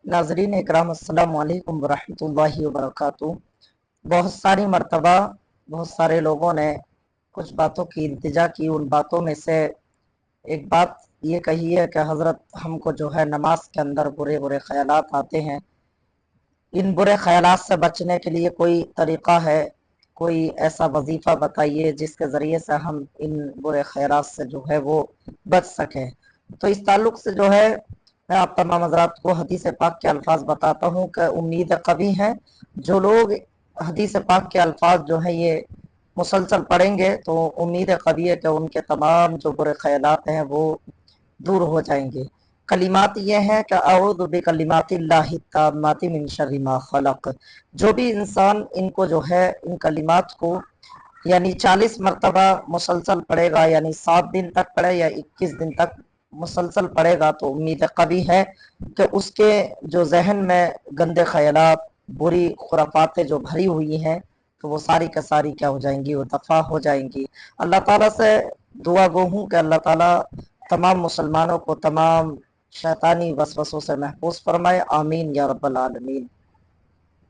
नाज़रीन इकराम अस्सलामु अलैकुम वरहमतुल्लाहि वबरकातुहू। बहुत सारी मर्तबा बहुत सारे लोगों ने कुछ बातों की इल्तिजा की। उन बातों में से एक बात ये कही है कि हज़रत हमको जो है नमाज के अंदर बुरे बुरे ख्यालात आते हैं। इन बुरे ख्यालात से बचने के लिए कोई तरीक़ा है, कोई ऐसा वजीफ़ा बताइए जिसके ज़रिए से हम इन बुरे ख्यालात से जो है वो बच सकें। तो इस ताल्लुक़ से जो है मैं आप तमाम हज़रात को हदीस पाक के अल्फाज बताता हूँ कि उम्मीद कभी हैं जो लोग हदीस पाक के अल्फाज जो है ये मुसलसल पढ़ेंगे तो उम्मीद कभी है कि उनके तमाम जो बुरे ख्यालात हैं वो दूर हो जाएंगे। कलिमात ये हैं कि अऊज़ु बिकलिमातिल्लाहि ताम्माति मिन शर्रि मा खलक़। जो भी इंसान इनको जो है इन कलिमात को यानी 40 मरतबा मुसलसल पढ़ेगा, यानी 7 दिन तक पढ़े या 21 दिन तक मुसलसल पढ़ेगा, तो उम्मीद कभी है कि उसके जो जहन में गंदे ख्यालात, बुरी खुराफातें जो भरी हुई हैं, तो वो सारी का सारी क्या हो जाएंगी, वो दफ़ा हो जाएंगी। अल्लाह ताला से दुआ गो हूँ कि अल्लाह ताला तमाम मुसलमानों को तमाम शैतानी वसवसों से महफूज फरमाए। आमीन या रब्बल आलमीन।